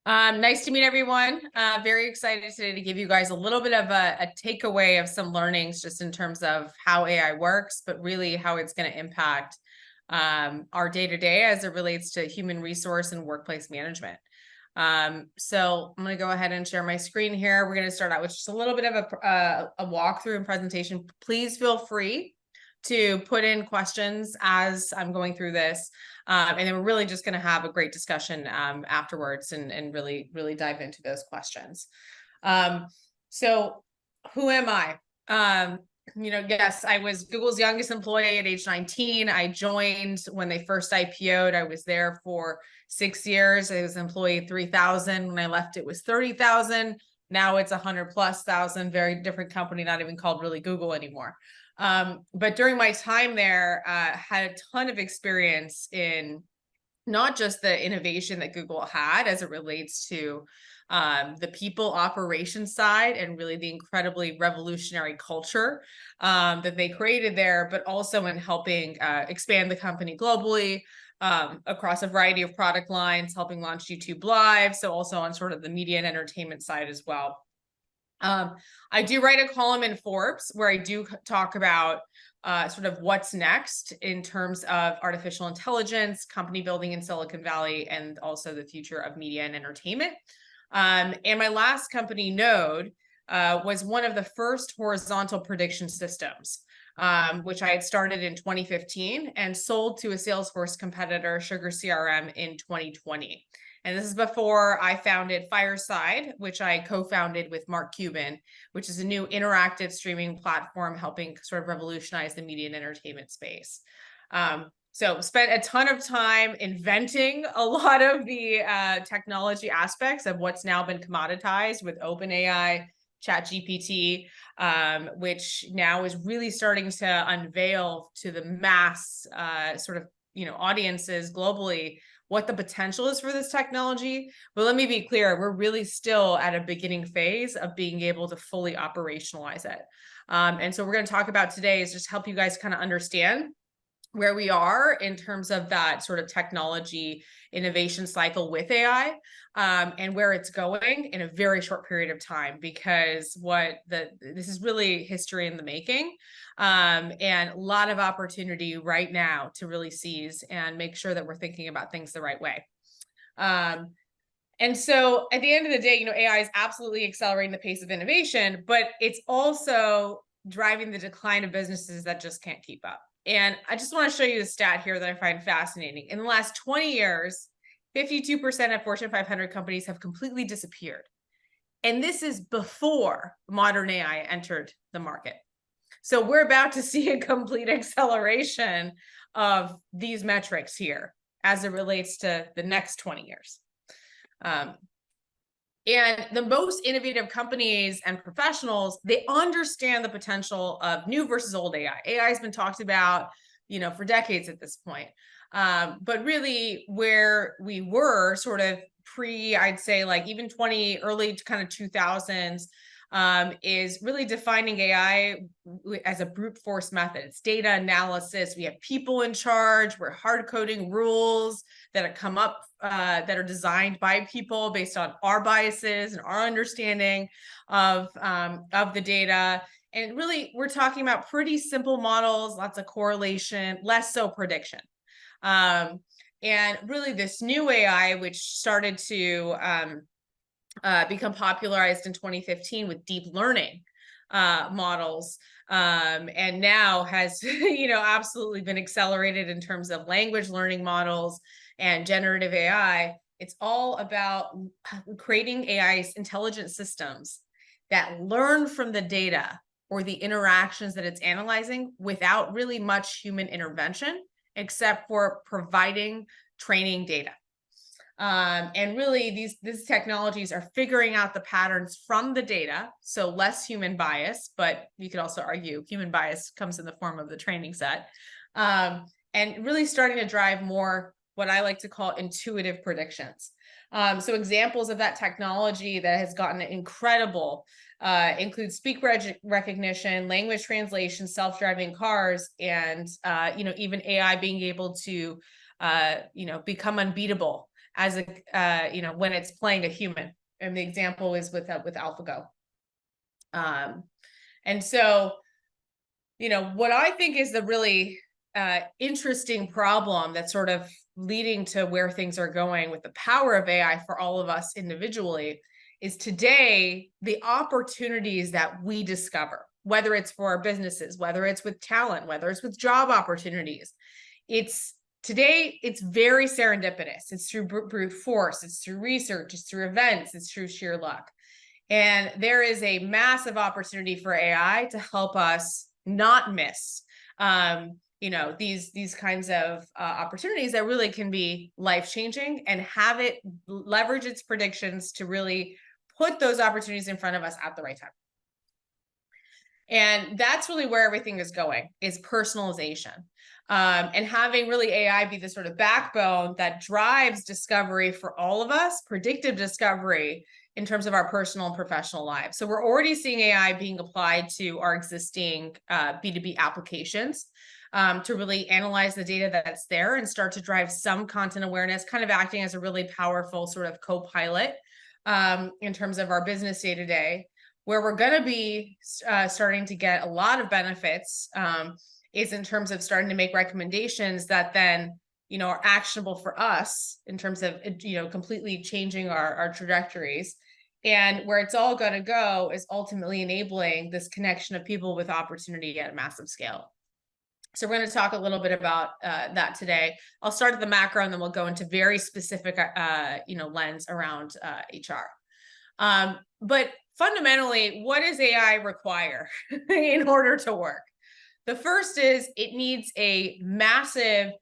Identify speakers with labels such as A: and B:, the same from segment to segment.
A: Nice to meet everyone. Very excited today to give you guys a little bit of a takeaway of some learnings just in terms of how AI works, but really how it's going to impact our day-to-day as it relates to human resource and workplace management. So I'm going to go ahead and share my screen here. We're going to start out with just a little bit of a walkthrough and presentation. Please feel free to put in questions as I'm going through this. And then we're really just going to have a great discussion afterwards and really dive into those questions. So who am I? Yes, I was Google's youngest employee at age 19. I joined when they first IPO'd. I was there for 6 years. I was employee 3,000. When I left, it was 30,000. Now it's 100,000+. Very different company, not even called really Google anymore. But during my time there, had a ton of experience in not just the innovation that Google had as it relates to the people operations side and really the incredibly revolutionary culture that they created there, but also in helping expand the company globally across a variety of product lines, helping launch YouTube Live. So also on sort of the media and entertainment side as well. I do write a column in Forbes where I do talk about sort of what's next in terms of artificial intelligence, company building in Silicon Valley, and also the future of media and entertainment. And my last company, Node, was one of the first horizontal prediction systems, which I had started in 2015 and sold to a Salesforce competitor, Sugar CRM, in 2020. And this is before I founded Fireside, which I co-founded with Mark Cuban, which is a new interactive streaming platform helping sort of revolutionize the media and entertainment space. So spent a ton of time inventing a lot of the technology aspects of what's now been commoditized with OpenAI, ChatGPT, which now is really starting to unveil to the mass audiences globally what the potential is for this technology. But let me be clear, we're really still at a beginning phase of being able to fully operationalize it. And so we're going to talk about today is just help you guys kind of understand where we are in terms of that sort of technology innovation cycle with AI, and where it's going in a very short period of time, because this is really history in the making, and a lot of opportunity right now to really seize and make sure that we're thinking about things the right way. And so at the end of the day, AI is absolutely accelerating the pace of innovation, but it's also driving the decline of businesses that just can't keep up. And I just want to show you the stat here that I find fascinating. In the last 20 years, 52% of Fortune 500 companies have completely disappeared. And this is before modern AI entered the market. So we're about to see a complete acceleration of these metrics here as it relates to the next 20 years. And the most innovative companies and professionals, they understand the potential of new versus old AI. AI has been talked about, for decades at this point. But really where we were sort of I'd say like even early kind of 2000s, is really defining AI as a brute force method. It's data analysis. We have people in charge. We're hard coding rules that have come up that are designed by people based on our biases and our understanding of the data. And really, we're talking about pretty simple models, lots of correlation, less so prediction. And really this new AI, which started to become popularized in 2015 with deep learning models, and now has absolutely been accelerated in terms of language learning models and generative AI. It's all about creating AI intelligent systems that learn from the data or the interactions that it's analyzing without really much human intervention, except for providing training data. And really these technologies are figuring out the patterns from the data, so less human bias, but you could also argue human bias comes in the form of the training set, and really starting to drive more what I like to call intuitive predictions. So examples of that technology that has gotten incredible include speech recognition, language translation, self-driving cars, and even AI being able to become unbeatable as a, when it's playing a human. And the example is with AlphaGo. And so, what I think is the really interesting problem that's sort of leading to where things are going with the power of AI for all of us individually is today, the opportunities that we discover, whether it's for our businesses, whether it's with talent, whether it's with job opportunities, today it's very serendipitous. It's through brute force, it's through research, it's through events, it's through sheer luck. And there is a massive opportunity for AI to help us not miss these kinds of opportunities that really can be life-changing, and have it leverage its predictions to really put those opportunities in front of us at the right time. And that's really where everything is going, is personalization. And having really AI be the sort of backbone that drives discovery for all of us, predictive discovery in terms of our personal and professional lives. So we're already seeing AI being applied to our existing B2B applications to really analyze the data that's there and start to drive some content awareness, kind of acting as a really powerful sort of co-pilot in terms of our business day-to-day. Where we're going to be starting to get a lot of benefits is in terms of starting to make recommendations that then, are actionable for us in terms of, completely changing our trajectories. And where it's all going to go is ultimately enabling this connection of people with opportunity at a massive scale. So we're going to talk a little bit about that today. I'll start at the macro, and then we'll go into very specific, lens around HR. But fundamentally, what does AI require in order to work? The first is it needs a massive,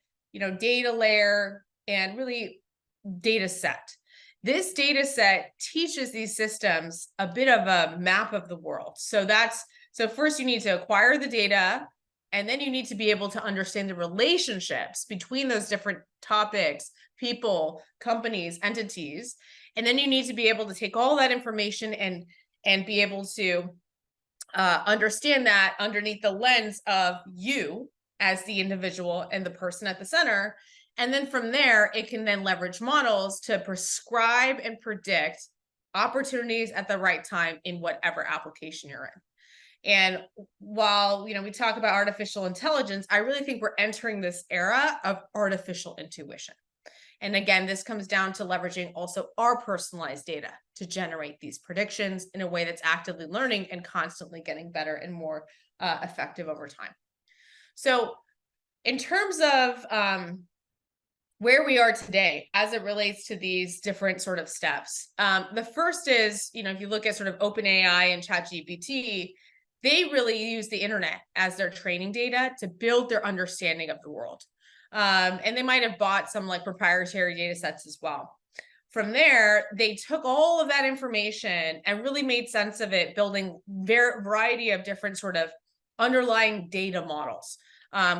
A: data layer and really data set. This data set teaches these systems a bit of a map of the world. So first you need to acquire the data, and then you need to be able to understand the relationships between those different topics, people, companies, entities. And then you need to be able to take all that information and be able to understand that underneath the lens of you as the individual and the person at the center. And then from there, it can then leverage models to prescribe and predict opportunities at the right time in whatever application you're in. And while, we talk about artificial intelligence, I really think we're entering this era of artificial intuition. And again, this comes down to leveraging also our personalized data to generate these predictions in a way that's actively learning and constantly getting better and more effective over time. So in terms of where we are today as it relates to these different sort of steps, the first is, if you look at sort of OpenAI and ChatGPT, they really use the internet as their training data to build their understanding of the world. And they might have bought some like proprietary data sets as well. From there, they took all of that information and really made sense of it, building variety of different sort of underlying data models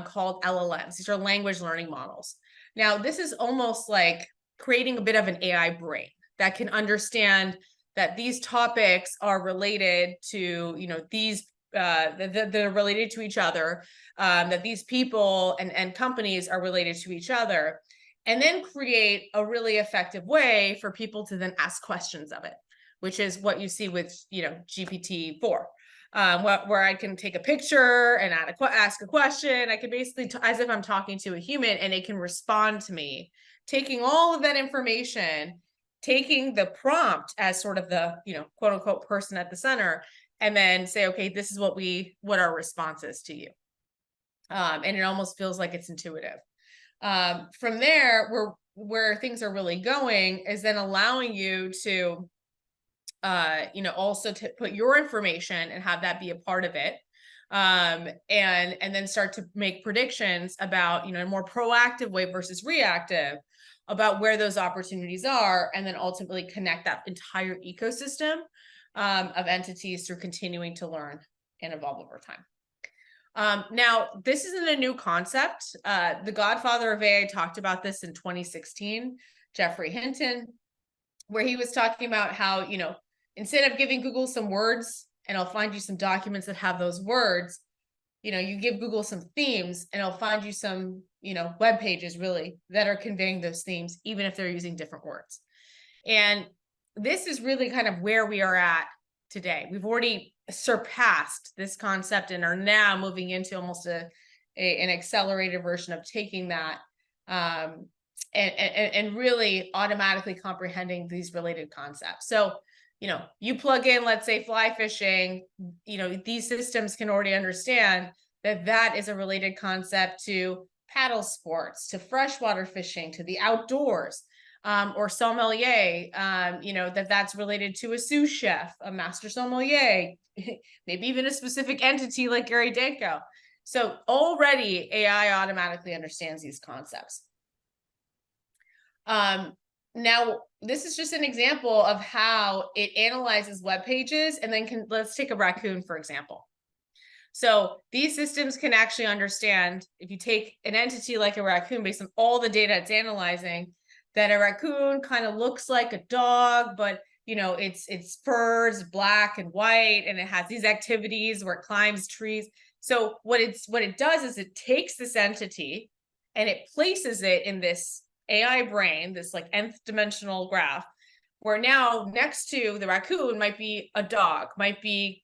A: called LLMs. These are language learning models. Now, this is almost like creating a bit of an AI brain that can understand that these topics are related to, these they're related to each other, that these people and companies are related to each other, and then create a really effective way for people to then ask questions of it, which is what you see with, GPT-4, where I can take a picture and ask a question. I can basically, as if I'm talking to a human, and it can respond to me, taking all of that information, taking the prompt as sort of the, quote unquote person at the center, and then say, okay, this is what our response is to you. And it almost feels like it's intuitive. From there, where things are really going is then allowing you to, also to put your information and have that be a part of it. And then start to make predictions about, in a more proactive way versus reactive, about where those opportunities are, and then ultimately connect that entire ecosystem of entities through continuing to learn and evolve over time. Now, this isn't a new concept. The godfather of AI talked about this in 2016, Jeffrey Hinton, where he was talking about how, instead of giving Google some words and I'll find you some documents that have those words, you give Google some themes and it'll find you some, web pages really that are conveying those themes, even if they're using different words. And this is really kind of where we are at today. We've already surpassed this concept and are now moving into almost an accelerated version of taking that and really automatically comprehending these related concepts. So, you plug in, let's say, fly fishing, these systems can already understand that that is a related concept to paddle sports, to freshwater fishing, to the outdoors, or sommelier, that's related to a sous chef, a master sommelier, maybe even a specific entity like Gary Danko. So already AI automatically understands these concepts. Now, this is just an example of how it analyzes web pages and then let's take a raccoon, for example. So these systems can actually understand, if you take an entity like a raccoon based on all the data it's analyzing, that a raccoon kind of looks like a dog, but its fur is black and white, and it has these activities where it climbs trees. So what it does is it takes this entity and it places it in this AI brain, this like nth dimensional graph, where now next to the raccoon might be a dog, might be,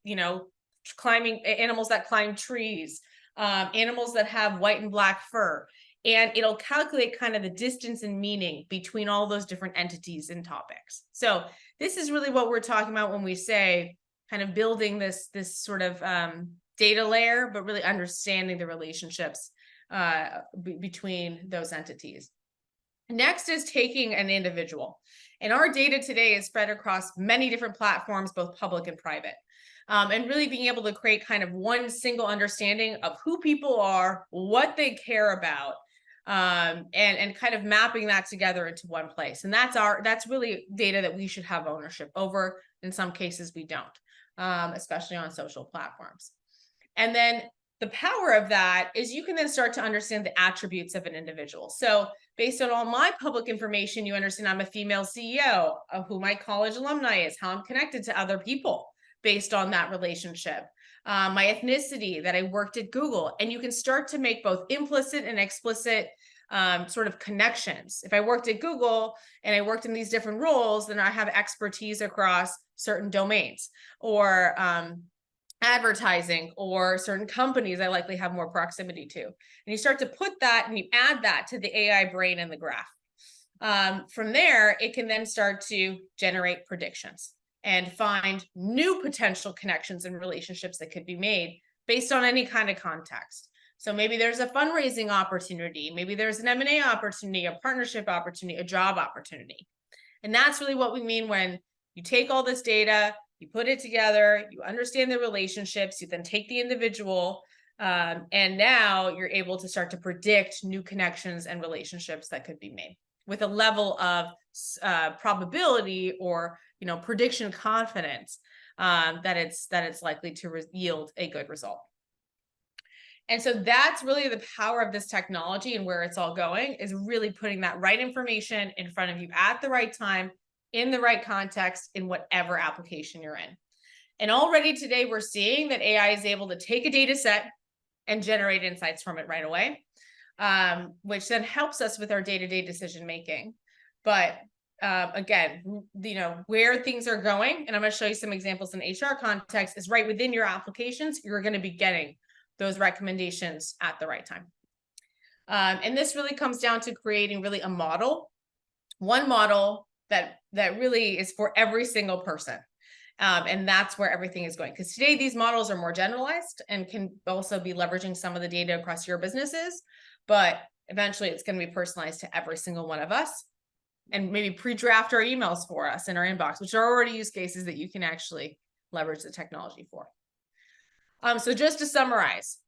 A: climbing animals that climb trees, animals that have white and black fur. And it'll calculate kind of the distance and meaning between all those different entities and topics. So this is really what we're talking about when we say kind of building this sort of data layer, but really understanding the relationships between those entities. Next is taking an individual. And our data today is spread across many different platforms, both public and private. And really being able to create kind of one single understanding of who people are, what they care about, and kind of mapping that together into one place. And that's really data that we should have ownership over. In some cases, we don't, especially on social platforms. And then the power of that is you can then start to understand the attributes of an individual. So based on all my public information, you understand I'm a female CEO, of who my college alumni is, how I'm connected to other people based on that relationship, my ethnicity, that I worked at Google. And you can start to make both implicit and explicit sort of connections. If I worked at Google and I worked in these different roles, then I have expertise across certain domains, or advertising, or certain companies I likely have more proximity to. And you start to put that and you add that to the AI brain in the graph. From there, it can then start to generate predictions and find new potential connections and relationships that could be made based on any kind of context. So maybe there's a fundraising opportunity, maybe there's an M&A opportunity, a partnership opportunity, a job opportunity. And that's really what we mean when you take all this data, you put it together, you understand the relationships, you then take the individual, and now you're able to start to predict new connections and relationships that could be made with a level of probability or prediction confidence that it's likely to yield a good result. And so that's really the power of this technology, and where it's all going is really putting that right information in front of you at the right time, in the right context, in whatever application you're in. And already today, we're seeing that AI is able to take a data set and generate insights from it right away, which then helps us with our day-to-day decision making. But again, where things are going, and I'm going to show you some examples in HR context, is right within your applications, you're going to be getting those recommendations at the right time. And this really comes down to creating really a model, one model that really is for every single person. And that's where everything is going. Because today these models are more generalized and can also be leveraging some of the data across your businesses, but eventually it's going to be personalized to every single one of us, and maybe pre-draft our emails for us in our inbox, which are already use cases that you can actually leverage the technology for. So just to summarize,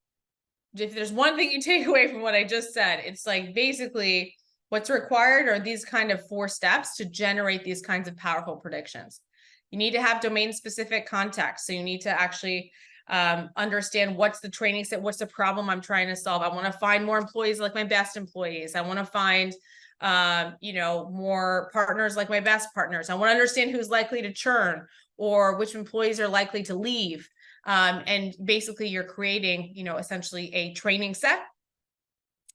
A: if there's one thing you take away from what I just said, it's like basically what's required are these kind of 4 steps to generate these kinds of powerful predictions. You need to have domain-specific context. So you need to actually understand what's the training set, what's the problem I'm trying to solve. I want to find more employees like my best employees. I want to find more partners like my best partners. I want to understand who's likely to churn or which employees are likely to leave. And basically you're creating, you know, essentially a training set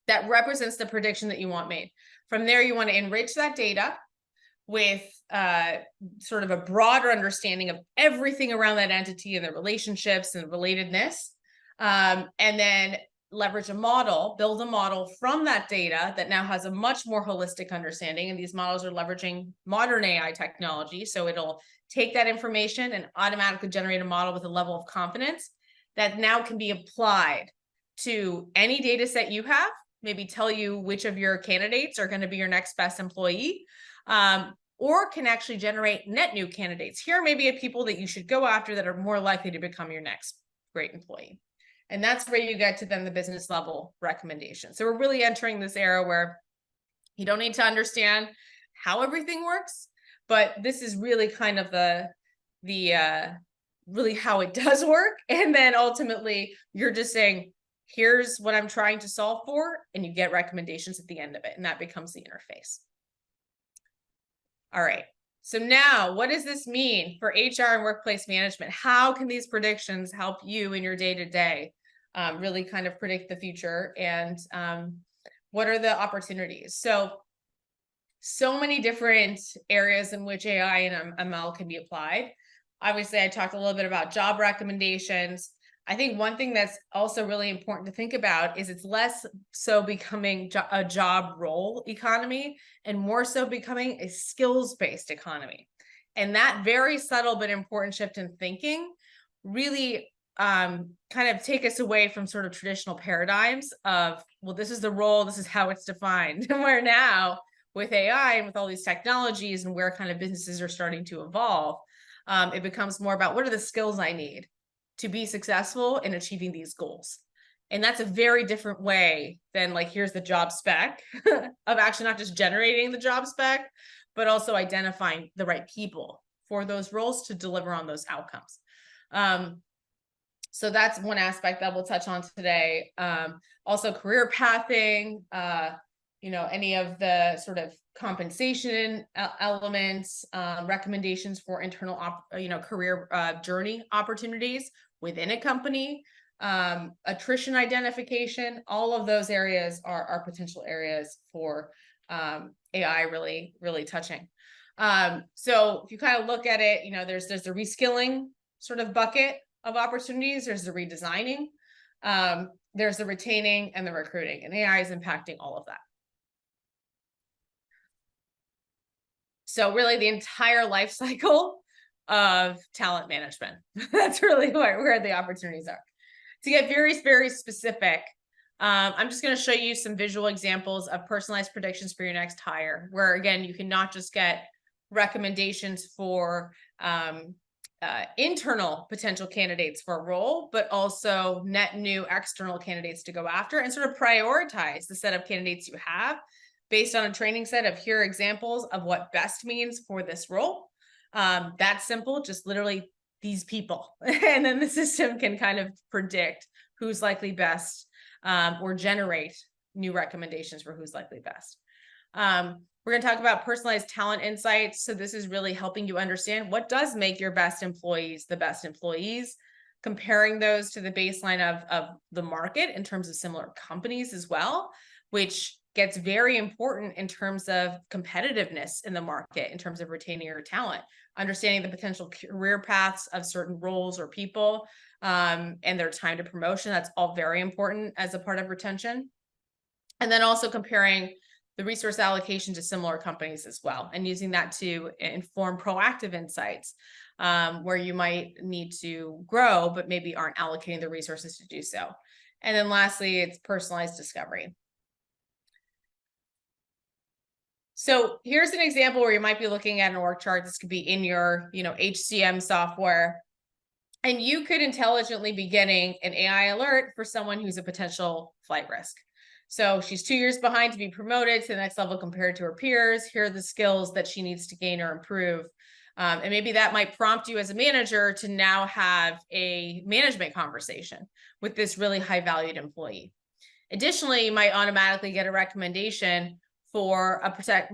A: that represents the prediction that you want made. From there, you want to enrich that data with sort of a broader understanding of everything around that entity and the relationships and relatedness. And then leverage a model, build a model from that data that now has a much more holistic understanding. And these models are leveraging modern AI technology. So it'll take that information and automatically generate a model with a level of confidence that now can be applied to any data set you have, maybe tell you which of your candidates are going to be your next best employee, or can actually generate net new candidates. Here may be people that you should go after that are more likely to become your next great employee. And that's where you get to then the business level recommendation. So we're really entering this era where you don't need to understand how everything works, but this is really kind of the really how it does work. And then ultimately you're just saying, here's what I'm trying to solve for, and you get recommendations at the end of it. And that becomes the interface. All right. So now what does this mean for HR and workplace management? How can these predictions help you in your day-to-day really kind of predict the future? And what are the opportunities? So many different areas in which AI and ML can be applied. Obviously, I talked a little bit about job recommendations. I think one thing that's also really important to think about is it's less so becoming a job role economy and more so becoming a skills-based economy. And that very subtle but important shift in thinking really kind of take us away from sort of traditional paradigms of, well, this is the role, this is how it's defined. And where now with AI and with all these technologies and where kind of businesses are starting to evolve, it becomes more about what are the skills I need to be successful in achieving these goals. And that's a very different way than like, here's the job spec of actually not just generating the job spec, but also identifying the right people for those roles to deliver on those outcomes. So that's one aspect that we'll touch on today. Also career pathing, you know, any of the sort of compensation elements, recommendations for internal, career journey opportunities within a company, attrition identification, all of those areas are potential areas for AI really, really touching. So if you kind of look at it, you know, there's the reskilling sort of bucket of opportunities, there's the redesigning, there's the retaining and the recruiting, and AI is impacting all of that. So really the entire life cycle of talent management. That's really where the opportunities are. To get very, very specific, I'm just going to show you some visual examples of personalized predictions for your next hire, where again, you can not just get recommendations for internal potential candidates for a role, but also net new external candidates to go after and sort of prioritize the set of candidates you have based on a training set of here are examples of what best means for this role. That's simple, just literally these people. And then the system can kind of predict who's likely best or generate new recommendations for who's likely best. We're going to talk about personalized talent insights. So this is really helping you understand what does make your best employees the best employees, comparing those to the baseline of the market in terms of similar companies as well, which gets very important in terms of competitiveness in the market, in terms of retaining your talent, understanding the potential career paths of certain roles or people, and their time to promotion. That's all very important as a part of retention. And then also comparing the resource allocation to similar companies as well, and using that to inform proactive insights where you might need to grow, but maybe aren't allocating the resources to do so. And then lastly, it's personalized discovery. So here's an example where you might be looking at an org chart. This could be in your, HCM software, and you could intelligently be getting an AI alert for someone who's a potential flight risk. So she's 2 years behind to be promoted to the next level compared to her peers. Here are the skills that she needs to gain or improve. And maybe that might prompt you as a manager to now have a management conversation with this really high valued employee. Additionally, you might automatically get a recommendation for a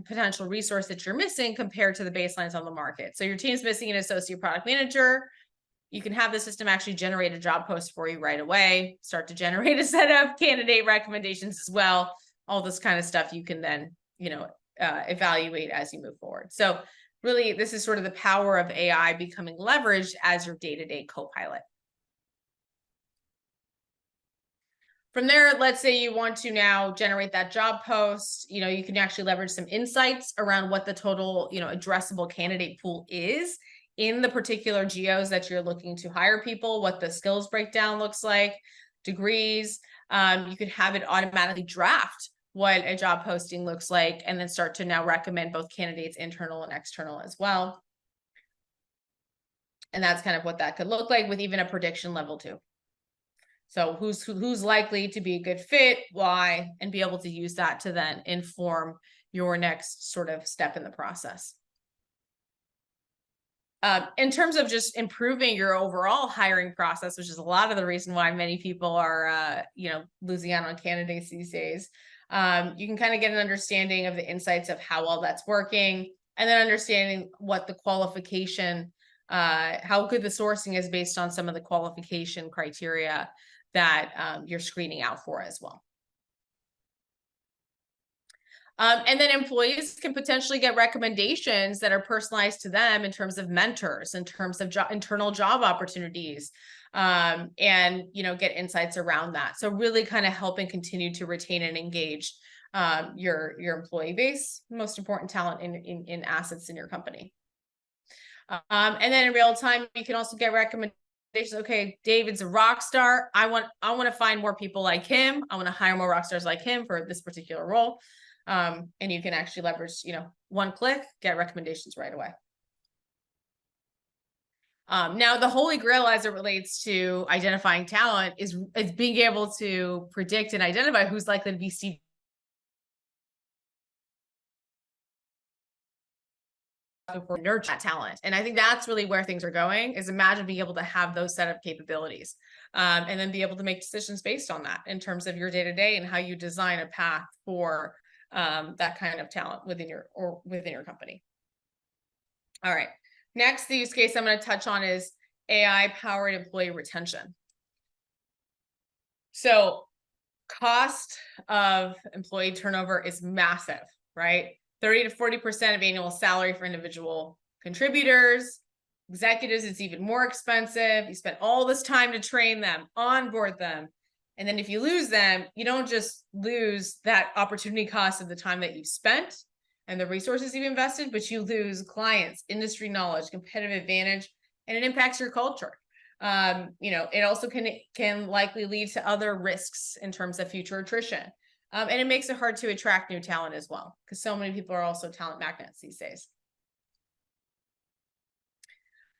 A: potential resource that you're missing compared to the baselines on the market. So your team's missing an associate product manager. You can have the system actually generate a job post for you right away, start to generate a set of candidate recommendations as well. All this kind of stuff you can then, evaluate as you move forward. So really, this is sort of the power of AI becoming leveraged as your day-to-day co-pilot. From there, let's say you want to now generate that job post, you can actually leverage some insights around what the total, addressable candidate pool is in the particular geos that you're looking to hire people, what the skills breakdown looks like, degrees. You could have it automatically draft what a job posting looks like, and then start to now recommend both candidates, internal and external as well. And that's kind of what that could look like with even a prediction level too. So who's likely to be a good fit, why, and be able to use that to then inform your next sort of step in the process. In terms of just improving your overall hiring process, which is a lot of the reason why many people are, losing out on candidates these days, you can kind of get an understanding of the insights of how well that's working, and then understanding what the qualification, how good the sourcing is based on some of the qualification criteria that you're screening out for as well. And then employees can potentially get recommendations that are personalized to them in terms of mentors, in terms of internal job opportunities, and get insights around that. So really kind of helping continue to retain and engage your employee base, most important talent in assets in your company. And then in real time, you can also get recommendations. Okay, David's a rock star. I want to find more people like him. I want to hire more rock stars like him for this particular role. And you can actually leverage, one click, get recommendations right away. Now, the holy grail as it relates to identifying talent is being able to predict and identify who's likely to be for nurture that talent. And I think that's really where things are going, is imagine being able to have those set of capabilities, and then be able to make decisions based on that in terms of your day-to-day and how you design a path for that kind of talent within your company. All right. Next, the use case I'm going to touch on is AI-powered employee retention. So cost of employee turnover is massive, right? 30 to 40% of annual salary for individual contributors. Executives, it's even more expensive. You spend all this time to train them, onboard them. And then if you lose them, you don't just lose that opportunity cost of the time that you've spent and the resources you've invested, but you lose clients, industry knowledge, competitive advantage, and it impacts your culture. It also can likely lead to other risks in terms of future attrition. And it makes it hard to attract new talent as well, because so many people are also talent magnets these days.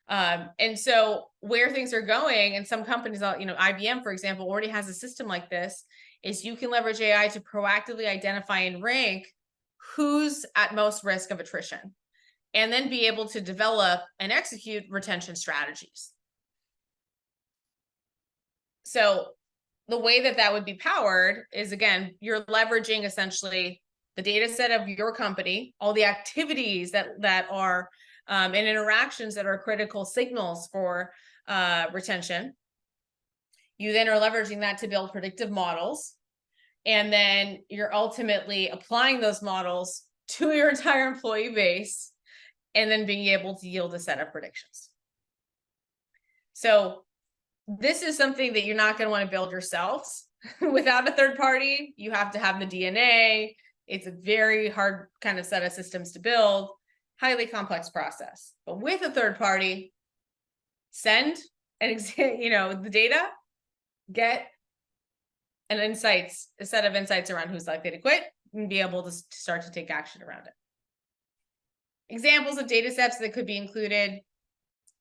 A: And so where things are going, and some companies, IBM, for example, already has a system like this, is you can leverage AI to proactively identify and rank who's at most risk of attrition, and then be able to develop and execute retention strategies. So the way that would be powered is, again, you're leveraging essentially the data set of your company, all the activities that are and interactions that are critical signals for retention. You then are leveraging that to build predictive models. And then you're ultimately applying those models to your entire employee base, and then being able to yield a set of predictions. So this is something that you're not going to want to build yourselves without a third party. You have to have the DNA. It's a very hard kind of set of systems to build, highly complex process. But with a third party, send the data, get a set of insights around who's likely to quit, and be able to start to take action around it. Examples of data sets that could be included: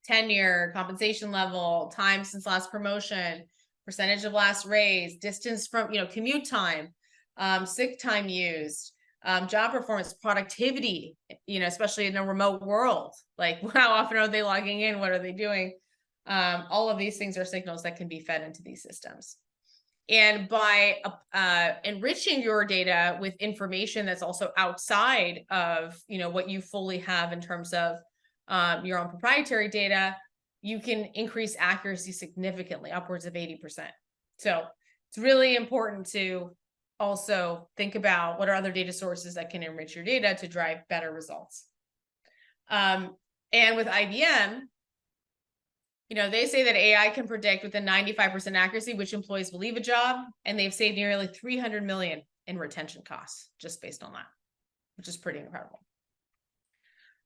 A: tenure, compensation level, time since last promotion, percentage of last raise, distance from, commute time, sick time used, job performance, productivity, especially in a remote world. Like, how often are they logging in? What are they doing? All of these things are signals that can be fed into these systems. And by enriching your data with information that's also outside of, what you fully have in terms of your own proprietary data, you can increase accuracy significantly, upwards of 80%. So it's really important to also think about what are other data sources that can enrich your data to drive better results. And with IBM, they say that AI can predict with a 95% accuracy which employees will leave a job, and they've saved nearly 300 million in retention costs just based on that, which is pretty incredible.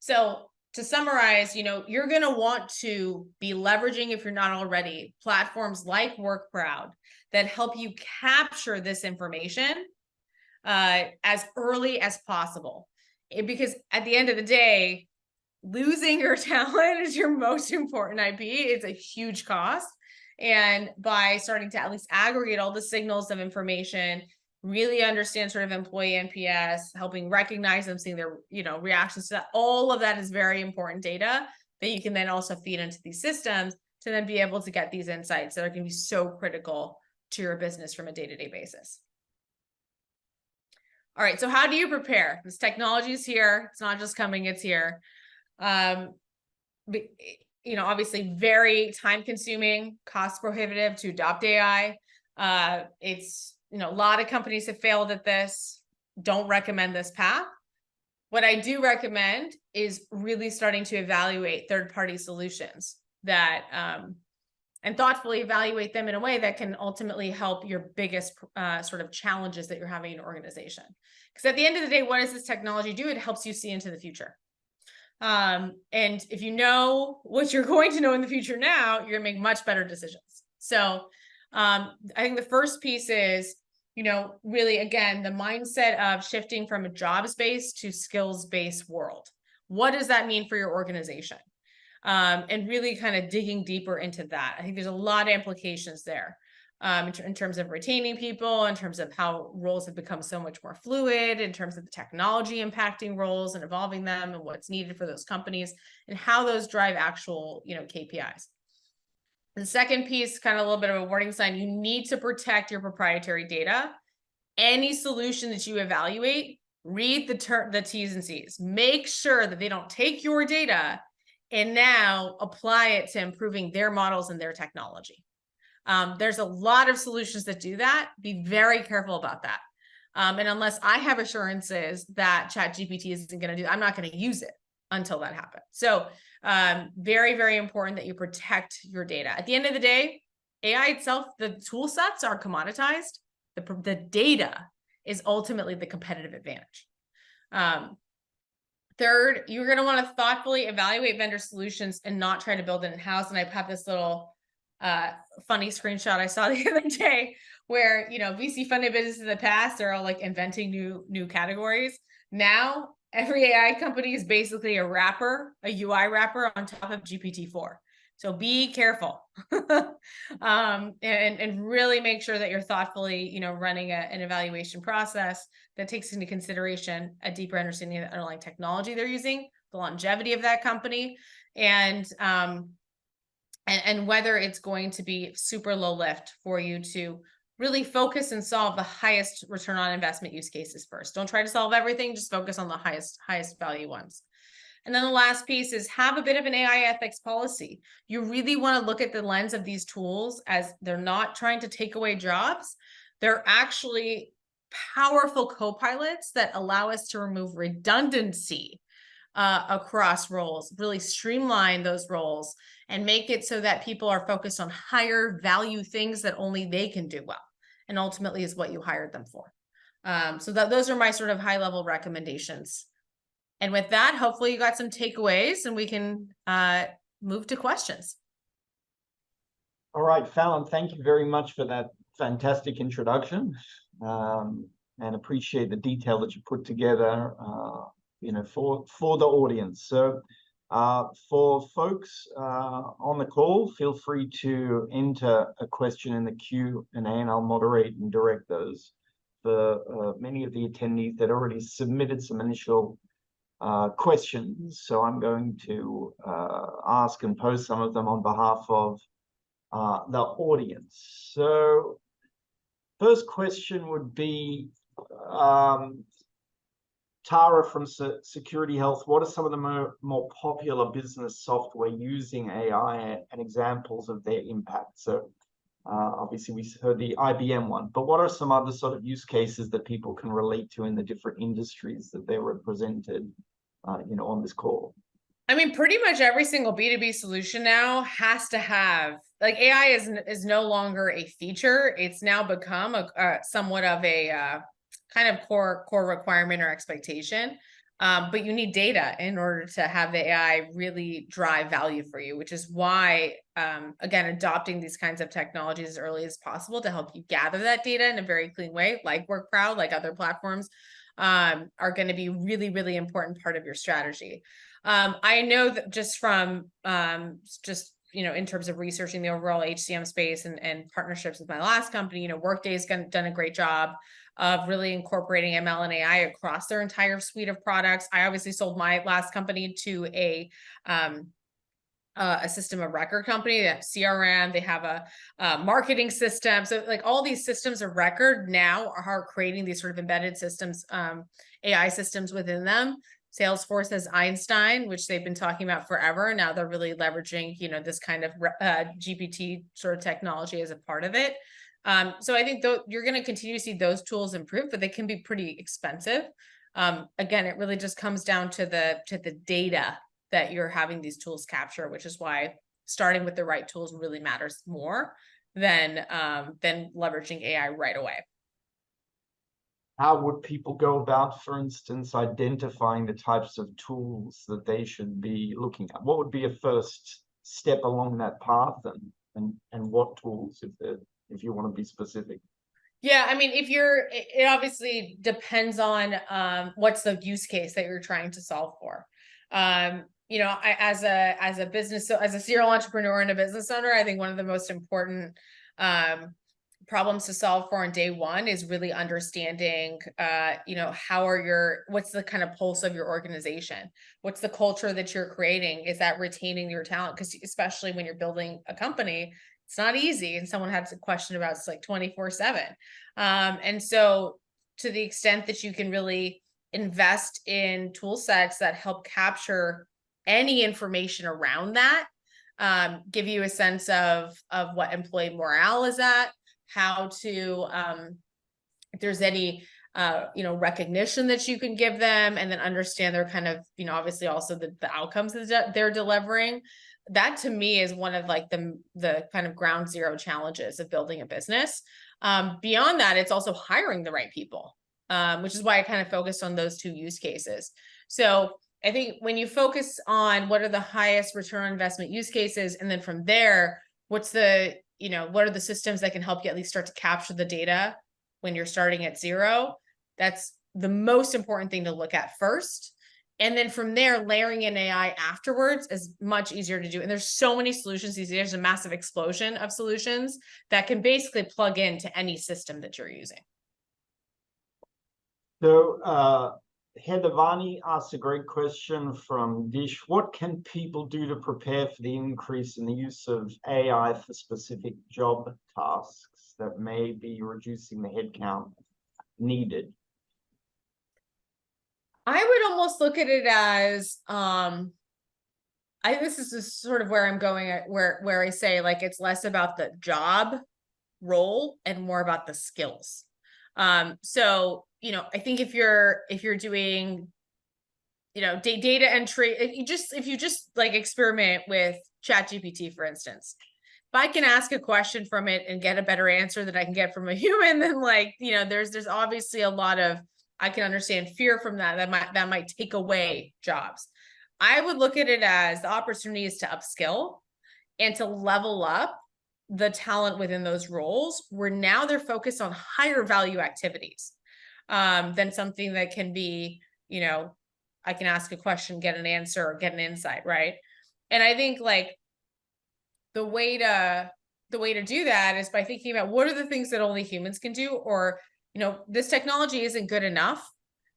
A: So to summarize, you're going to want to be leveraging, if you're not already, platforms like WorkProud that help you capture this information as early as possible. Because at the end of the day, losing your talent is your most important IP. It's a huge cost. And by starting to at least aggregate all the signals of information, really understand sort of employee NPS, helping recognize them, seeing their, reactions to that, all of that is very important data that you can then also feed into these systems to then be able to get these insights that are going to be so critical to your business from a day-to-day basis. All right, so how do you prepare? This technology is here. It's not just coming, it's here. Obviously very time consuming, cost prohibitive to adopt AI. It's, a lot of companies have failed at this. Don't recommend this path. What I do recommend is really starting to evaluate third-party solutions that, and thoughtfully evaluate them in a way that can ultimately help your biggest sort of challenges that you're having in your organization. Because at the end of the day, what does this technology do? It helps you see into the future. And if you know what you're going to know in the future now, you're gonna make much better decisions. So I think the first piece is, really, again, the mindset of shifting from a jobs-based to skills-based world. What does that mean for your organization? And really kind of digging deeper into that. I think there's a lot of implications there. In terms of retaining people, in terms of how roles have become so much more fluid, in terms of the technology impacting roles and evolving them and what's needed for those companies and how those drive actual, KPIs. The second piece, kind of a little bit of a warning sign, you need to protect your proprietary data. Any solution that you evaluate, read the T's and C's. Make sure that they don't take your data and now apply it to improving their models and their technology. There's a lot of solutions that do that. Be very careful about that. And unless I have assurances that ChatGPT isn't going to do that, I'm not going to use it until that happens. So very, very important that you protect your data. At the end of the day, AI itself, the tool sets are commoditized. The data is ultimately the competitive advantage. Third, you're going to want to thoughtfully evaluate vendor solutions and not try to build it in-house. And I have this little funny screenshot I saw the other day where, VC funded businesses in the past are all like inventing new categories. Now, every AI company is basically a wrapper, a UI wrapper on top of GPT-4. So be careful and really make sure that you're thoughtfully, running an evaluation process that takes into consideration a deeper understanding of the underlying technology they're using, the longevity of that company, and whether it's going to be super low lift for you to really focus and solve the highest return on investment use cases first. Don't try to solve everything, just focus on the highest value ones. And then the last piece is have a bit of an AI ethics policy. You really want to look at the lens of these tools as they're not trying to take away jobs. They're actually powerful co-pilots that allow us to remove redundancy across roles, really streamline those roles and make it so that people are focused on higher value things that only they can do well, and ultimately is what you hired them for. So those are my sort of high level recommendations. And with that, hopefully you got some takeaways and we can move to questions.
B: All right, Falon, thank you very much for that fantastic introduction, and appreciate the detail that you put together, for the audience. So for folks on the call, feel free to enter a question in the Q&A and I'll moderate and direct those. For many of the attendees that already submitted some initial questions, so I'm going to ask and pose some of them on behalf of the audience. So first question would be, Tara from Security Health, what are some of the more popular business software using AI and examples of their impact? So obviously we heard the IBM one, but what are some other sort of use cases that people can relate to in the different industries that they're represented, on this call?
A: I mean, pretty much every single B2B solution now has to have, like, AI is no longer a feature. It's now become a somewhat of a kind of core requirement or expectation. But you need data in order to have the AI really drive value for you, which is why, again, adopting these kinds of technologies as early as possible to help you gather that data in a very clean way, like WorkProud, like other platforms, are going to be really, really important part of your strategy. I know that just from in terms of researching the overall HCM space and partnerships with my last company, Workday's done a great job of really incorporating ML and AI across their entire suite of products. I obviously sold my last company to a system of record company. They have CRM, they have a marketing system. So like all these systems of record now are creating these sort of embedded systems, AI systems within them. Salesforce has Einstein, which they've been talking about forever. Now they're really leveraging, this kind of GPT sort of technology as a part of it. So I think you're going to continue to see those tools improve, but they can be pretty expensive. Again, it really just comes down to the data that you're having these tools capture, which is why starting with the right tools really matters more than leveraging AI right away.
B: How would people go about, for instance, identifying the types of tools that they should be looking at? What would be a first step along that path, and what tools, if you want to be specific?
A: Yeah, I mean, it obviously depends on what's the use case that you're trying to solve for. I, as a business, so as a serial entrepreneur and a business owner, I think one of the most important problems to solve for on day one is really understanding, what's the kind of pulse of your organization? What's the culture that you're creating? Is that retaining your talent? Because especially when you're building a company, it's not easy. And someone had a question about it's like 24/7. And so to the extent that you can really invest in tool sets that help capture any information around that, give you a sense of what employee morale is at, how to, if there's any, recognition that you can give them, and then understand their kind of, obviously also the outcomes that they're delivering. That to me is one of like the kind of ground zero challenges of building a business. Beyond that, it's also hiring the right people, which is why I kind of focused on those two use cases. So I think when you focus on what are the highest return on investment use cases, and then from there, what are the systems that can help you at least start to capture the data when you're starting at zero? That's the most important thing to look at first. And then from there, layering in AI afterwards is much easier to do. And there's so many solutions these days. There's a massive explosion of solutions that can basically plug into any system that you're using.
B: So Heather Varney asked a great question from Dish. What can people do to prepare for the increase in the use of AI for specific job tasks that may be reducing the headcount needed?
A: I would almost look at it as, this is just sort of where I'm going at, where I say like it's less about the job role and more about the skills. So I think if you're doing data entry, if you just like experiment with ChatGPT, for instance, if I can ask a question from it and get a better answer that I can get from a human, then there's obviously a lot of, I can understand fear from that might take away jobs. I would look at it as the opportunity is to upskill and to level up the talent within those roles, where now they're focused on higher value activities, than something that can be, I can ask a question, get an answer, or get an insight, right? And I think like the way to do that is by thinking about what are the things that only humans can do, or this technology isn't good enough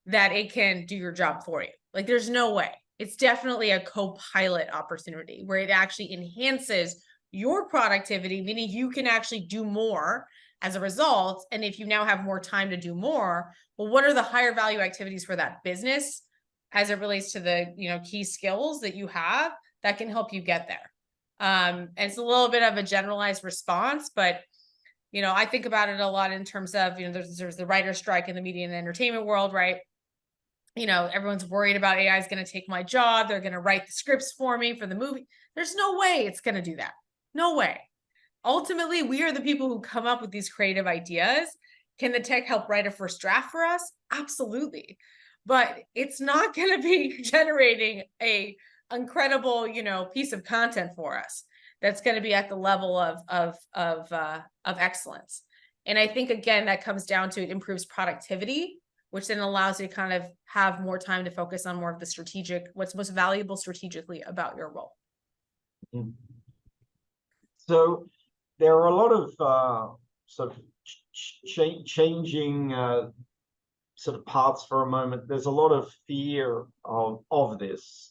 A: that it can do your job for you. Like there's no way. It's definitely a co-pilot opportunity where it actually enhances your productivity, meaning you can actually do more as a result. And if you now have more time to do more, well, what are the higher value activities for that business as it relates to the, you know, key skills that you have that can help you get there? And it's a little bit of a generalized response, but you know, I think about it a lot in terms of, you know, there's the writer strike in the media and entertainment world, right? You know, everyone's worried about AI is going to take my job. They're going to write the scripts for me for the movie. There's no way it's going to do that. No way. Ultimately, we are the people who come up with these creative ideas. Can the tech help write a first draft for us? Absolutely. But it's not going to be generating a incredible, you know, piece of content for us that's going to be at the level of excellence. And I think, again, that comes down to it improves productivity, which then allows you to kind of have more time to focus on more of the strategic, what's most valuable strategically about your role.
B: Mm. So there are a lot of sort of changing sort of paths for a moment. There's a lot of fear of this,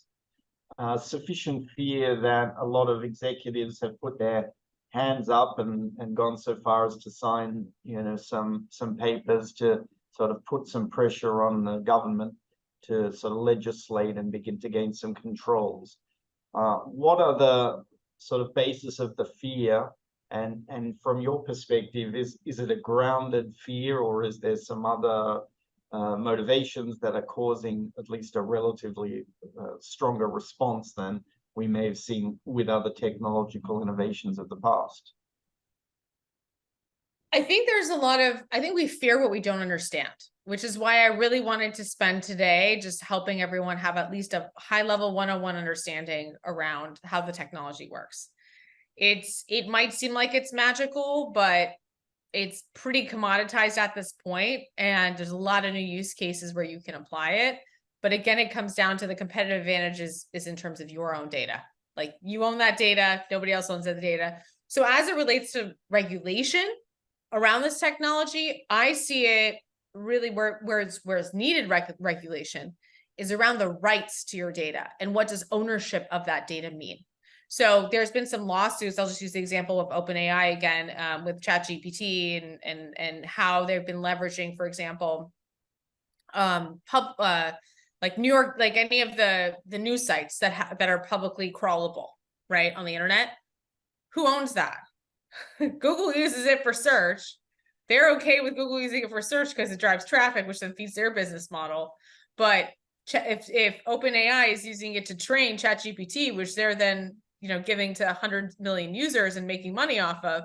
B: sufficient fear that a lot of executives have put their hands up and gone so far as to sign, you know, some papers to sort of put some pressure on the government to sort of legislate and begin to gain some controls. What are the sort of basis of the fear? And from your perspective, is it a grounded fear, or is there some other motivations that are causing at least a relatively stronger response than we may have seen with other technological innovations of the past?
A: I think there's a lot of, I think we fear what we don't understand, which is why I really wanted to spend today just helping everyone have at least a high level 101 understanding around how the technology works. It might seem like it's magical, but it's pretty commoditized at this point, and there's a lot of new use cases where you can apply it. But again, it comes down to the competitive advantages is in terms of your own data. Like, you own that data, nobody else owns that data. So as it relates to regulation around this technology, I see it really where it's needed regulation is around the rights to your data and what does ownership of that data mean. So there's been some lawsuits. I'll just use the example of OpenAI again, with ChatGPT and how they've been leveraging, for example, like New York, like any of the news sites that are publicly crawlable, right, on the internet. Who owns that? Google uses it for search. They're okay with Google using it for search because it drives traffic, which then feeds their business model. But if OpenAI is using it to train ChatGPT, which they're then, you know, giving to 100 million users and making money off of,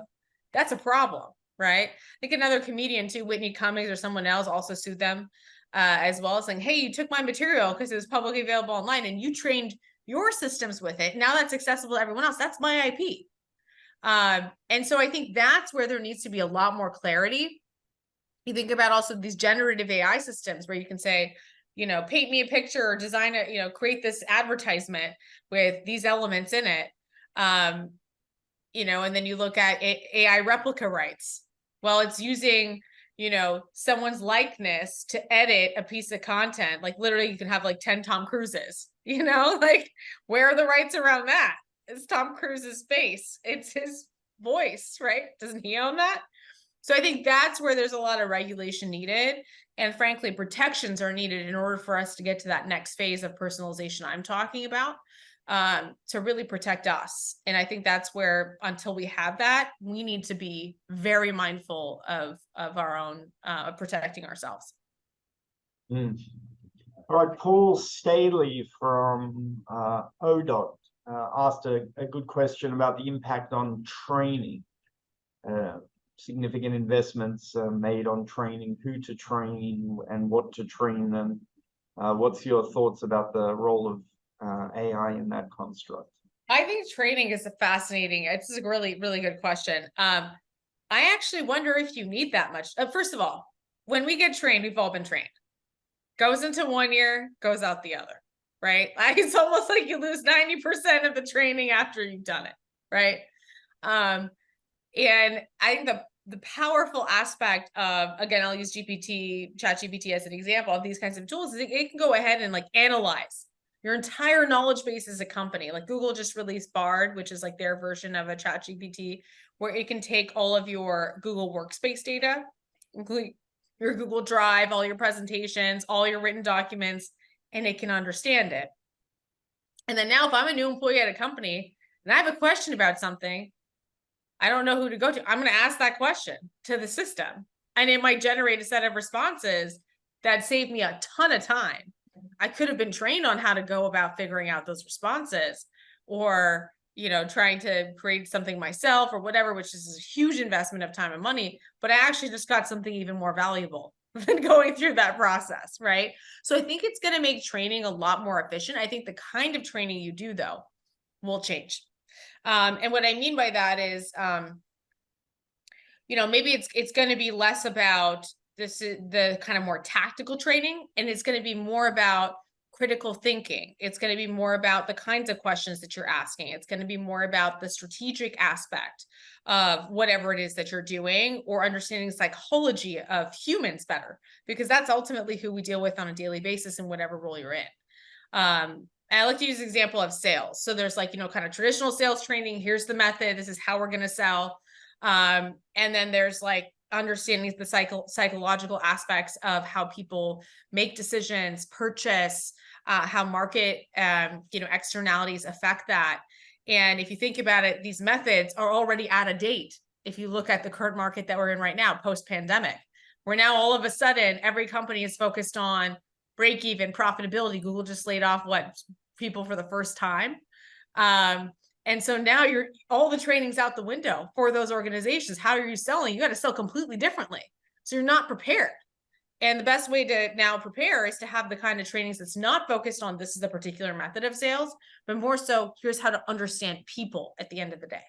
A: that's a problem, right? I think another comedian too, Whitney Cummings or someone else, also sued them as well, saying, hey, you took my material because it was publicly available online and you trained your systems with it. Now that's accessible to everyone else. That's my IP. And so I think that's where there needs to be a lot more clarity. You think about also these generative AI systems where you can say, you know, paint me a picture or design a, you know, create this advertisement with these elements in it. You know, and then you look at AI replica rights. Well, it's using, you know, someone's likeness to edit a piece of content. Like, literally you can have like 10 Tom Cruises, you know, like, where are the rights around that? It's Tom Cruise's face. It's his voice, right? Doesn't he own that? So I think that's where there's a lot of regulation needed. And frankly, protections are needed in order for us to get to that next phase of personalization I'm talking about, to really protect us. And I think that's where, until we have that, we need to be very mindful of our own, protecting ourselves.
B: Mm. All right, Paul Staley from ODOT asked a good question about the impact on training. Significant investments made on training, who to train and what to train them. What's your thoughts about the role of AI in that construct?
A: I think training is it's a really, really good question. I actually wonder if you need that much. First of all, when we get trained, we've all been trained. Goes into one ear, goes out the other, right? Like, it's almost like you lose 90% of the training after you've done it, right? And I think the powerful aspect of, again, I'll use ChatGPT as an example of these kinds of tools, is it can go ahead and like analyze your entire knowledge base as a company. Like, Google just released Bard, which is like their version of a ChatGPT, where it can take all of your Google Workspace data, your Google Drive, all your presentations, all your written documents, and it can understand it. And then now if I'm a new employee at a company and I have a question about something, I don't know who to go to. I'm going to ask that question to the system, and it might generate a set of responses that save me a ton of time. I could have been trained on how to go about figuring out those responses, or, you know, trying to create something myself or whatever, which is a huge investment of time and money, but I actually just got something even more valuable than going through that process, right? So I think it's going to make training a lot more efficient. I think the kind of training you do, though, will change. And what I mean by that is, you know, maybe it's going to be less about the kind of more tactical training, and it's going to be more about critical thinking. It's going to be more about the kinds of questions that you're asking. It's going to be more about the strategic aspect of whatever it is that you're doing, or understanding psychology of humans better, because that's ultimately who we deal with on a daily basis in whatever role you're in. And I like to use the example of sales. So there's, like, you know, kind of traditional sales training. Here's the method. This is how we're going to sell. And then there's like understanding the psychological aspects of how people make decisions, purchase, how market, you know, externalities affect that. And if you think about it, these methods are already out of date. If you look at the current market that we're in right now, post-pandemic, where now all of a sudden every company is focused on break even profitability. Google just laid off people for the first time. And so now all the training's out the window for those organizations. How are you selling? You got to sell completely differently. So you're not prepared. And the best way to now prepare is to have the kind of trainings that's not focused on this is a particular method of sales, but more so here's how to understand people at the end of the day,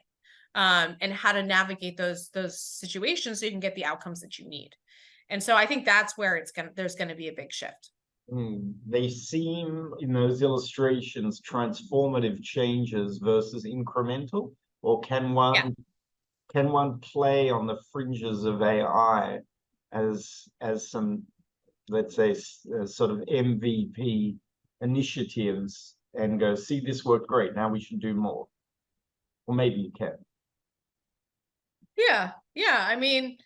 A: and how to navigate those situations so you can get the outcomes that you need. And so I think that's where there's going to be a big shift.
B: They seem, in those illustrations, transformative changes versus incremental, or can one play on the fringes of AI as some, let's say, sort of MVP initiatives and go, see, this worked great, now we should do more? Or maybe you can.
A: Yeah. I mean,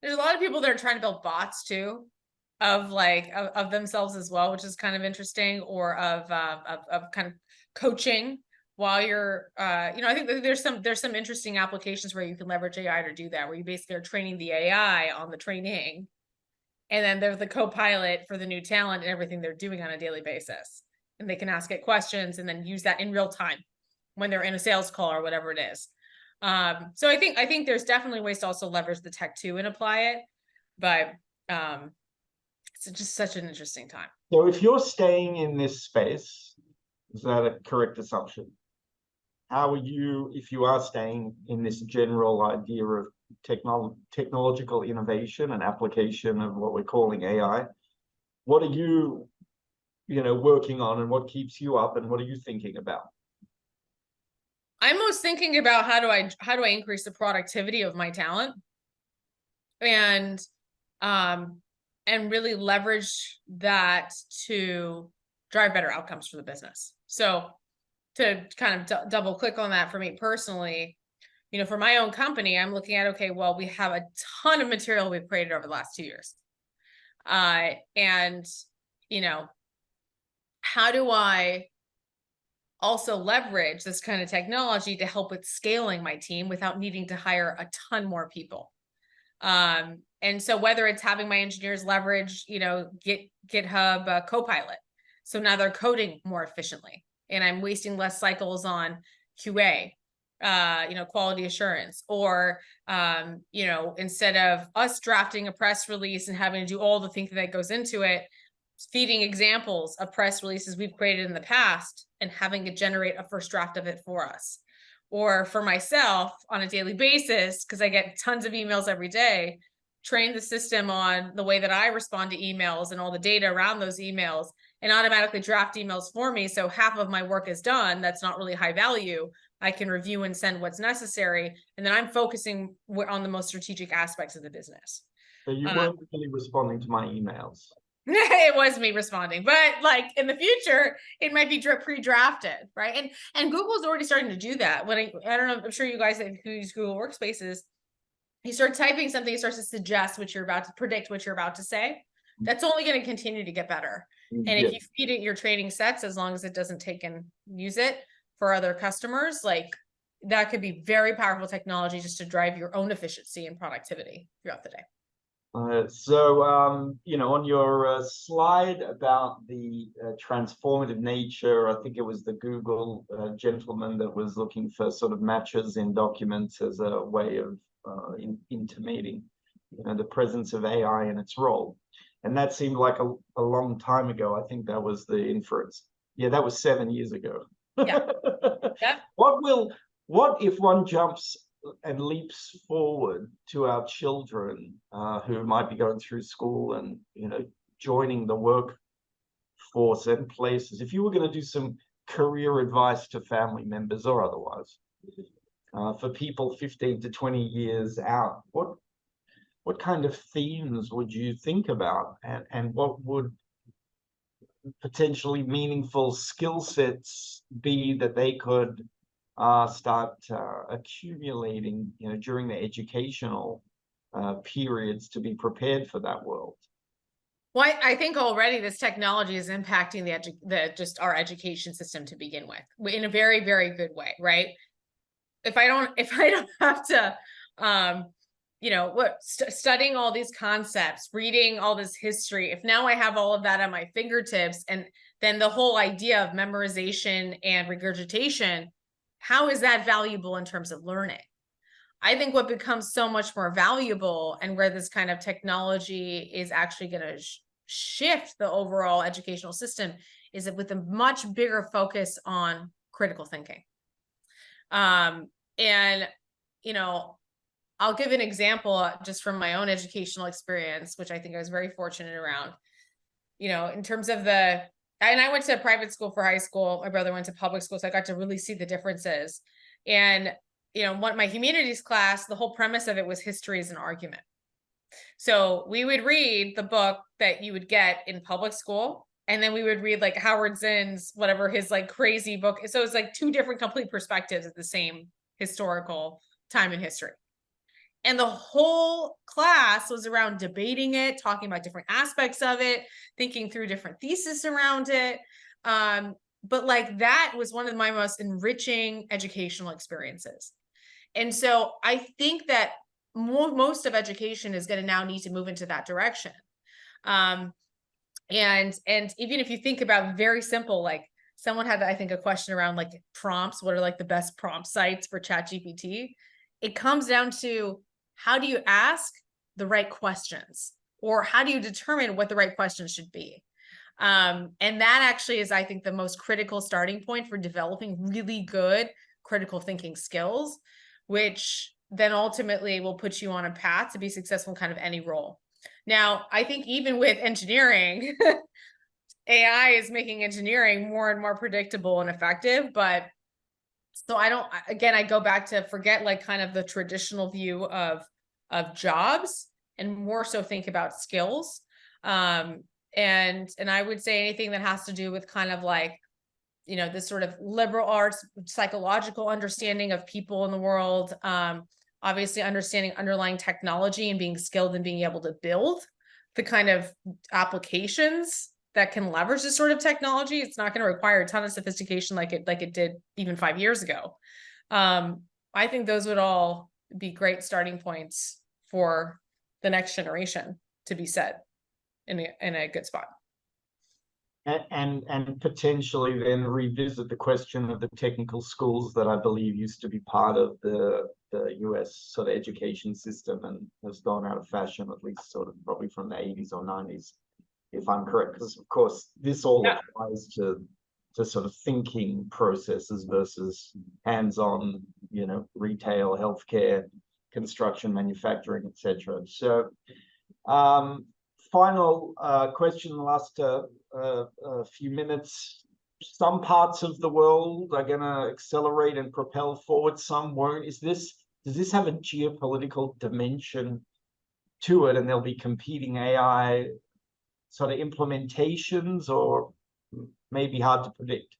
A: there's a lot of people that are trying to build bots too, of themselves as well, which is kind of interesting, or of kind of coaching while you're, you know, I think that there's some interesting applications where you can leverage AI to do that, where you basically are training the AI on the training, and then they're the co-pilot for the new talent and everything they're doing on a daily basis, and they can ask it questions and then use that in real time when they're in a sales call or whatever it is. So I think there's definitely ways to also leverage the tech too and apply it, but it's just such an interesting time.
B: So if you're staying in this space, is that a correct assumption? How are you, if you are staying in this general idea of technological innovation and application of what we're calling AI, what are you working on, and what keeps you up, and what are you thinking about?
A: I'm most thinking about how do I increase the productivity of my talent, and really leverage that to drive better outcomes for the business. So to kind of double click on that for me personally, you know, for my own company, I'm looking at, okay, well, we have a ton of material we've created over the last 2 years. And, you know, how do I also leverage this kind of technology to help with scaling my team without needing to hire a ton more people? And so whether it's having my engineers leverage, you know, GitHub Copilot, so now they're coding more efficiently, and I'm wasting less cycles on QA, you know, quality assurance, or, you know, instead of us drafting a press release and having to do all the thinking that goes into it, feeding examples of press releases we've created in the past and having it generate a first draft of it for us. Or for myself on a daily basis, because I get tons of emails every day, train the system on the way that I respond to emails and all the data around those emails, and automatically draft emails for me. So half of my work is done. That's not really high value. I can review and send what's necessary. And then I'm focusing on the most strategic aspects of the business.
B: So you weren't really responding to my emails.
A: It was me responding, but like in the future, it might be pre-drafted, right? And Google's already starting to do that. When I don't know, I'm sure you guys who use Google Workspaces, you start typing something, it starts to suggest what you're about to predict, what you're about to say. That's only going to continue to get better. And if
B: Yeah.
A: you feed it your training sets, as long as it doesn't take and use it for other customers, like that could be very powerful technology just to drive your own efficiency and productivity throughout the day.
B: You know, on your slide about the transformative nature, I think it was the Google gentleman that was looking for sort of matches in documents as a way of intimating, you know, the presence of AI and its role. And that seemed like a long time ago. I think that was the inference. Yeah, that was 7 years ago.
A: Yeah. Yeah.
B: What if one jumps and leaps forward to our children who might be going through school and, you know, joining the workforce and places? If you were going to do some career advice to family members or otherwise, for people 15 to 20 years out, what kind of themes would you think about, and what would potentially meaningful skill sets be that they could start accumulating, you know, during the educational periods to be prepared for that world?
A: Well, I think already this technology is impacting just our education system to begin with in a very, very good way, right? If I don't have to, you know, studying all these concepts, reading all this history, if now I have all of that at my fingertips, and then the whole idea of memorization and regurgitation, how is that valuable in terms of learning? I think what becomes so much more valuable, and where this kind of technology is actually going to shift the overall educational system, is that with a much bigger focus on critical thinking. And, you know, I'll give an example just from my own educational experience, which I think I was very fortunate around, you know, in terms of and I went to a private school for high school. My brother went to public school, so I got to really see the differences. And, you know, my humanities class, the whole premise of it was history is an argument. So we would read the book that you would get in public school, and then we would read like Howard Zinn's, whatever his like crazy book. So it's like two different complete perspectives of the same historical time in history. And the whole class was around debating it, talking about different aspects of it, thinking through different theses around it. But like that was one of my most enriching educational experiences. And so I think that most of education is going to now need to move into that direction. And even if you think about very simple, like someone had, I think, a question around like prompts, what are like the best prompt sites for ChatGPT? It comes down to, how do you ask the right questions, or how do you determine what the right questions should be? And that actually is, I think, the most critical starting point for developing really good critical thinking skills, which then ultimately will put you on a path to be successful in kind of any role. Now, I think even with engineering, AI is making engineering more and more predictable and effective, but so I go back to forget like kind of the traditional view of jobs, and more so think about skills. And I would say anything that has to do with kind of like, you know, this sort of liberal arts, psychological understanding of people in the world, obviously understanding underlying technology and being skilled in being able to build the kind of applications that can leverage this sort of technology. It's not going to require a ton of sophistication like it did even 5 years ago. I think those would all be great starting points for the next generation to be set in a good spot.
B: And potentially then revisit the question of the technical schools that I believe used to be part of the US sort of education system and has gone out of fashion, at least sort of probably from the 80s or 90s, if I'm correct, because of course this all applies to sort of thinking processes versus hands-on, you know, retail, healthcare, construction, manufacturing, etc. So final question, last few minutes. Some parts of the world are going to accelerate and propel forward, some won't. Does this have a geopolitical dimension to it, and there'll be competing AI sort of implementations, or maybe hard to predict?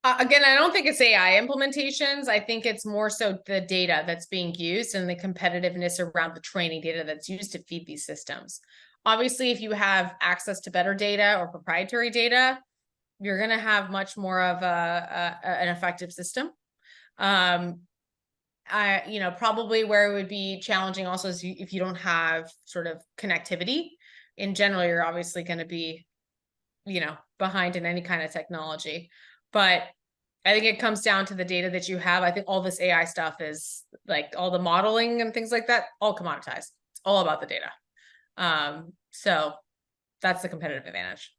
A: Again, I don't think it's AI implementations. I think it's more so the data that's being used and the competitiveness around the training data that's used to feed these systems. Obviously, if you have access to better data or proprietary data, you're going to have much more of an effective system. Probably where it would be challenging also is if you don't have sort of connectivity. In general, you're obviously going to be, behind in any kind of technology. But I think it comes down to the data that you have. I think all this AI stuff is like all the modeling and things like that, all commoditized. It's all about the data. So that's the competitive advantage.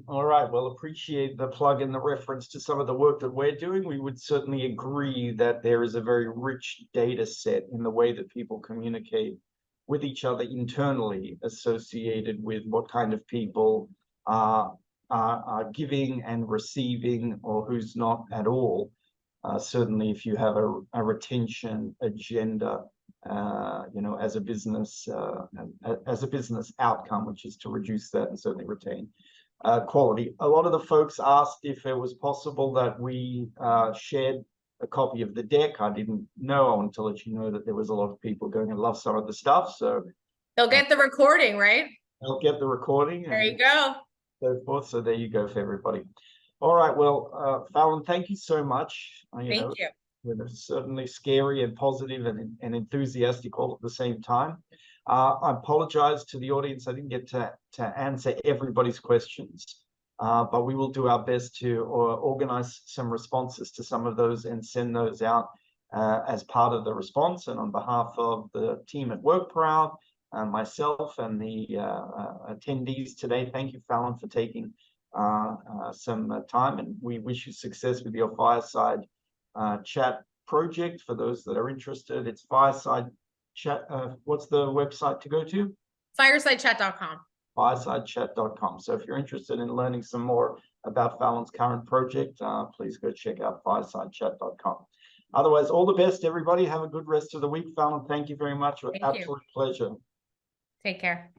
B: All right. Well, appreciate the plug and the reference to some of the work that we're doing. We would certainly agree that there is a very rich data set in the way that people communicate with each other internally associated with what kind of people are giving and receiving or who's not at all. Certainly, if you have a retention agenda, as a business outcome, which is to reduce that and certainly retain quality. A lot of the folks asked if it was possible that we shared a copy of the deck. I didn't know. I want to let you know that there was a lot of people going to love some of the stuff. So
A: they'll get the recording, right?
B: They'll get the recording.
A: There you go.
B: So forth. So there you go for everybody. All right. Well, Falon, thank you so much.
A: Thank you.
B: We're certainly scary and positive and enthusiastic all at the same time. I apologize to the audience. I didn't get to answer everybody's questions, but we will do our best to organize some responses to some of those and send those out as part of the response. And on behalf of the team at WorkProud, myself and the attendees today, thank you, Falon, for taking some time, and we wish you success with your Fireside chat project. For those that are interested, it's Fireside Chat. What's the website to go to?
A: Firesidechat.com.
B: Firesidechat.com. So if you're interested in learning some more about Falon's current project, please go check out firesidechat.com. Otherwise, all the best, everybody. Have a good rest of the week. Falon, thank you very much. Absolute pleasure.
A: Take care.